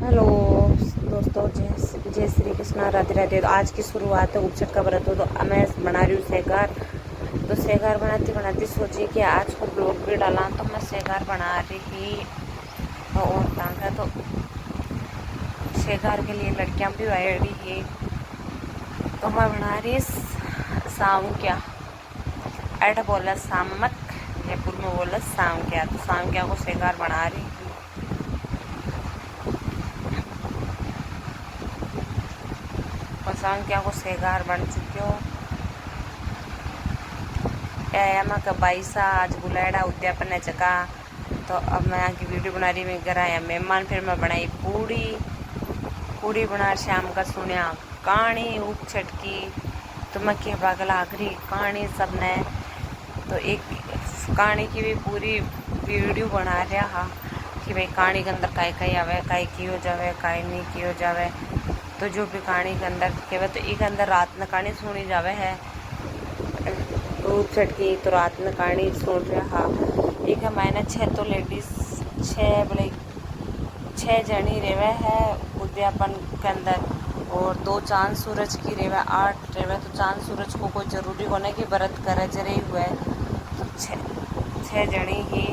Hello दोस्तों, जय श्री कृष्णा, राधे राधे। तो आज की शुरुआत है उपचट का व्रत हो, तो मैं बना रही हूँ सेगार। तो सेगार बनाती बनाती सोची कि आज को ब्लॉग भी डाला, तो मैं सेगार बना रही और तांगा। तो सेगार के लिए लड़कियाँ भी आई रही है, तो मैं बना रही शाम क्या ऐड बोला शामक, जयपुर में बोला शाम क्या। तो शाम क्या को सेगार बना रही। और शाम क्या को सेगार बन चुके हो। मैं कबाईसा आज बुलाड़ा उद्यापन है जगह। तो अब मैं यहाँ की वीडियो बना रही, मैं घर आया मेहमान। फिर मैं बनाई पूड़ी बना शाम का सुनिया कहानी उपछट की। तो मैं के पागल आखिरी कहानी सबने। तो एक कहानी की भी पूरी वीडियो बना रहा हा कि भाई कहानी के अंदर काई काई आवे, काई की हो जावे, काई नहीं की हो जावे। तो जो भी कहानी के अंदर कहवे, तो एक अंदर रात में कहानी सुनी जावे है उपछट की। तो रात में कहानी सुन रहा एक है मैंने 6 तो लेडीज 6 जनी रेवे है उद्यापन के अंदर, और 2 चांद सूरज की रेवे 8 रेवे। तो चांद सूरज को कोई जरूरी होने की व्रत करे जरे हुए। तो 6 जनी ही।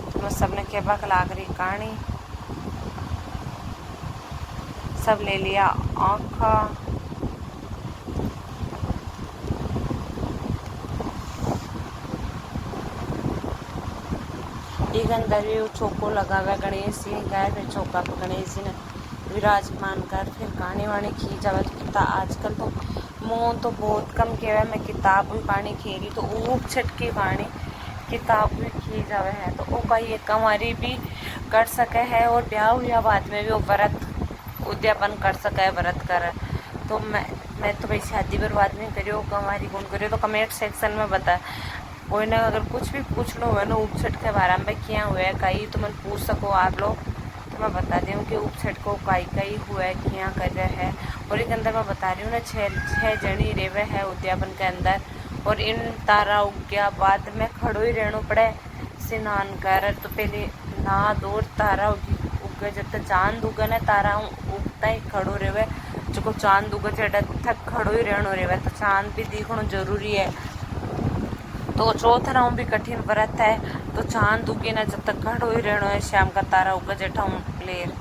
तो मैं सबने केबा लाग रही कहानी, सब ले लिया आँखा। एक अंदर भी चौको लगा हुआ गणेश जी गए, फिर चौका पर गणेश जी ने विराजमान कर फिर कहानी वाणी खी जावे। तो किताब आजकल तो मोह तो बहुत कम कहवा, मैं किताब भी कहानी खेली तो ऊप छटकी कहानी किताब भी खी जावे है। तो वो भाई एक हमारी भी कर सके है, और ब्याह हुआ बाद में भी वो व्रत उद्यापन कर सके है व्रत कर। तो मैं तो भाई शादी बर्बाद नहीं करियो, हमारी कौन करियो। तो कमेंट सेक्शन में बता कोई ना, अगर कुछ भी पूछ लो है ना उपछट के बारे में क्या हुआ है कहीं, तो मैं पूछ सको आप लोग। तो मैं बता दी हूँ कि उपछट को कई हुआ है क्या कर रहा है। और एक अंदर मैं बता रही हूँ ना 6 जनी रेवे है उद्यापन के अंदर। और इन तारा उग गया बाद में खड़ो ही रहना पड़े स्नान कर। तो पहले नहा दो तारा उग जब तक चांद उगे ना तारा उगता ही खड़ो रेवे। जो चांद उगे चढ़ तक खड़ो ही रहना रेवे। तो चांद भी दिखना जरूरी है। तो चौथा भी कठिन व्रत है। तो चांद उगे ना जब तक खड़ो ही रहना है, शाम का तारा उगा जठा लेर।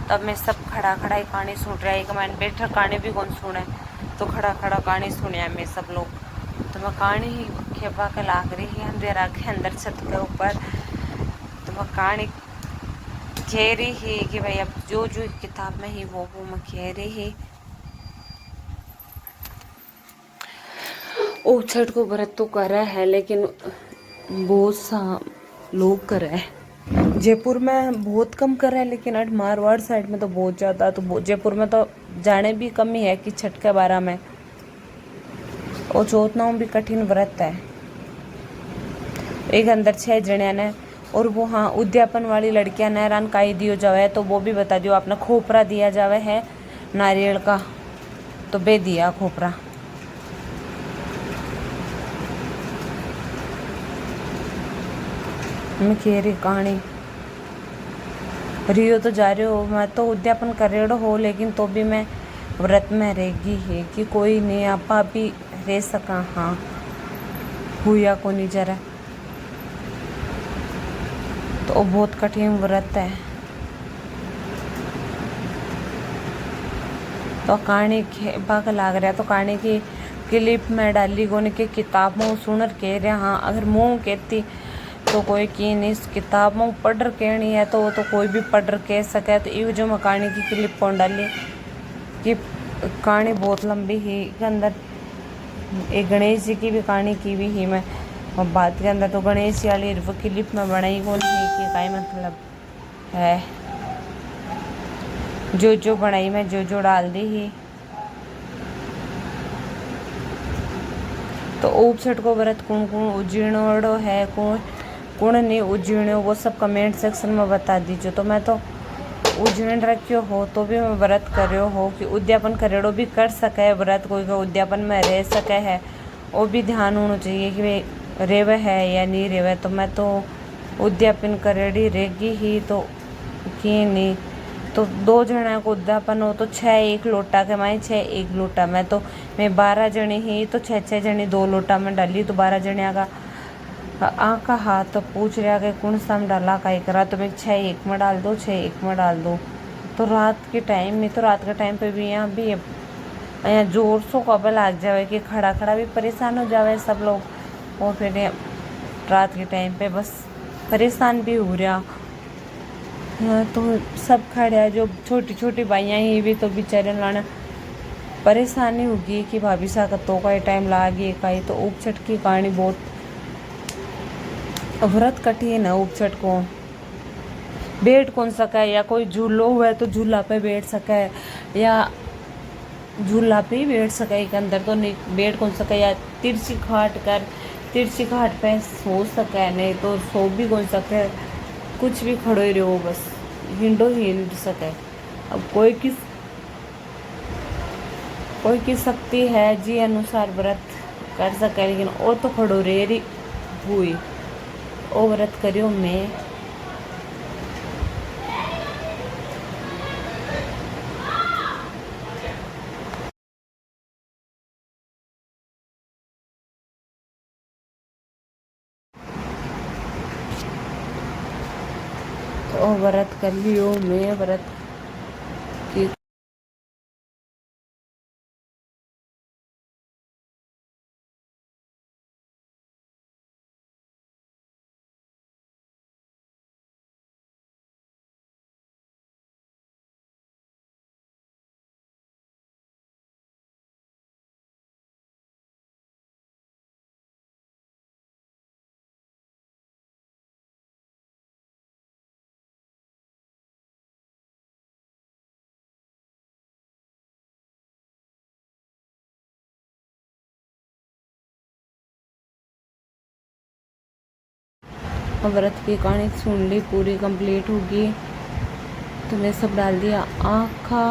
तब मैं सब खड़ा ही कहानी सुन रहा है। एक मैंने बैठा कहानी भी कौन सुने, तो खड़ा कहानी सुनिया मैं सब लोग। तो मैं कहानी ही खेपा के लाग रही है अंधेरा के अंदर छत के ऊपर। तो मैं कहानी कह रही है कि भाई अब जो किताब में ही वो मैं कह रही है। उपछट को व्रत तो करा है, लेकिन बहुत सा लोग कर रहे हैं। जयपुर में बहुत कम कर रहे हैं, लेकिन अट मारवाड़ साइड में तो बहुत ज़्यादा। तो जयपुर में तो जाने भी कम ही है कि छठ के बारे में। और चौथना भी कठिन व्रत है। एक अंदर 6 जने ने, और वो हाँ उद्यापन वाली लड़कियां ने रान काई दियो जावे। तो वो भी बता दियो, अपना खोपरा दिया जावे है नारियल का। तो बे दिया खोपरा। मैं कह रही कहानी रियो तो जा रहे हो, मैं तो उद्यापन कर रहे हो, लेकिन तो भी मैं व्रत में रहेगी है कि कोई नहीं आपा भी रह सका। हाँ हुआ को नहीं जरा। तो बहुत कठिन व्रत है। तो कहानी भाग लाग रहा। तो कहानी की क्लिप में डाली गोने की किताब में सुनर कह रहे। हाँ अगर मुँह कहती तो कोई की नहीं, इस किताब में पढ़ कहनी है तो वो तो कोई भी पढ़ कह सके। तो ये जो मैं कहानी की क्लिप कौन डाली कि कहानी बहुत लंबी ही के अंदर एक गणेश जी की भी कहानी की भी ही मैं। और बात के अंदर तो गणेश जी वाली वो क्लिप में बनाई कौन थी कि काई मतलब है। जो बनाई मैं जो डाल दी ही। तो उपछट को व्रत कौन उजीर्णो है कौन नहीं उजीर्णो, वो सब कमेंट सेक्शन में बता दीजिए। तो मैं तो उजीर्ण रखियो हो तो भी मैं व्रत करो हो कि उद्यापन करेड़ो भी कर सके व्रत, कोई का उद्यापन में रह सके है। वो भी ध्यान होना चाहिए कि भाई रेवे है या नहीं रेवे। तो मैं तो उद्यापन करेड़ी रहेगी ही तो की नहीं तो 2 जना को उद्यापन हो तो 6 1 लोटा के माई 6 1 लोटा में तो मैं 12 जने ही तो 6 जने 2 लोटा में डाली तो 12 जने का आका हाथ तो पूछ रहा कि कौन सा में डाला का करा तो मैं 6 1 में डाल दो 6 1 में डाल दो। तो रात के टाइम में तो रात के टाइम पे भी यहाँ भी यहाँ जोर सो कब लग जावे कि खड़ा खड़ा भी परेशान हो जावे सब लोग और फिर रात के टाइम पे बस परेशान भी हो रहा। तो सब खड़े हैं जो छोटी छोटी बाइयाँ ही भी तो बेचारे लाना परेशानी होगी कि भाभी सा तो का टाइम लागे कहीं तो उपचट की कहानी बहुत व्रत कठिन है। उपचट को बैठ कौन सका है या कोई झूलो हुआ है तो झूला पे बैठ सका है या झूला पे ही बैठ सका है के अंदर तो नहीं बैठ कौन सका या तिरछी खाट पे सो सका है नहीं तो सो भी कौन सका है कुछ भी खड़ो ही रहो बस हिंडो ही हिंड सके। अब कोई की शक्ति है जी अनुसार व्रत कर सके लेकिन वो तो खड़ो रेरी हुई ओ व्रत करियो मैं तो व्रत कर लियो मैं व्रत की व्रत की कहानी सुन ली पूरी कंप्लीट होगी तो मैं सब डाल दिया आँखा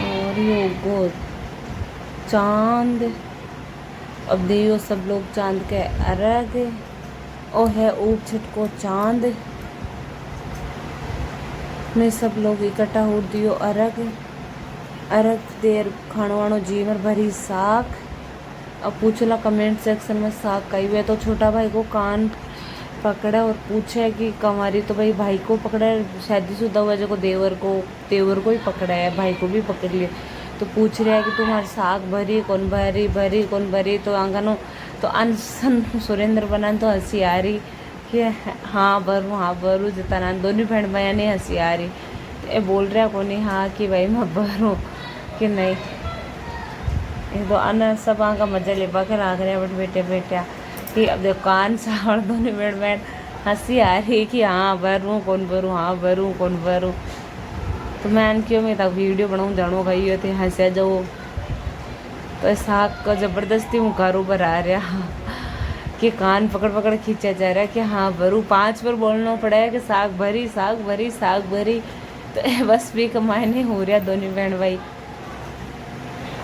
और योगो चांद। अब दियो सब लोग चांद के अर्घ ओ है ऊप छटको चांद में सब लोग इकट्ठा हो दियो अर्घ देर खानो वानो जीवर भरी साग। अब पूछला कमेंट सेक्शन में साग कही हुए तो छोटा भाई को कान पकड़ा और पूछे कि कमारी तो भाई को पकड़ा है शादीशुदा हुआ जो देवर को ही पकड़ा है भाई को भी पकड़ लिया तो पूछ रहा है कि तुम्हारी साग भरी कौन भरी तो आंगनो तो अनसन सुरेंद्र बनान तो हंसी आ रही कि हाँ भरू जितना दोनों बहन भैया ने हंसी आ रही तो ये बोल रहा को नहीं हाँ कि भाई मैं भरूँ कि नहीं ये तो अन सब का मजा ले के लाग रहे बट बेटे कि अब देखो कान सावड़ दोनों बहन हंसी आ रही कि हाँ भरूँ कौन भरूँ तो मैं क्यों मैं तक वीडियो बनाऊँ जानो भाई ये थे हंसा जाओ तो साग का ज़बरदस्ती मुकारो बरा रहा कि कान पकड़ खींचा जा रहा है कि हाँ भरू 5 बार बोलना पड़ा है कि साग भरी तो बस भी कमाए नहीं हो रहा दोनों बहन भाई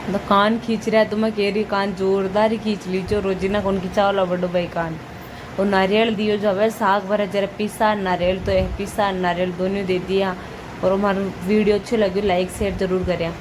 तो कान खींच रहा है तो मैं कह रही कान जोरदार ही खींच लीजो रोजीना कौन खींचा वाला बड़ो भाई कान और नारियल दियो जो है साग भरा जरा पिसा नारियल तो पिसा नारियल दोनों दे दिया और हमारा वीडियो अच्छी लगी लाइक शेयर जरूर करें।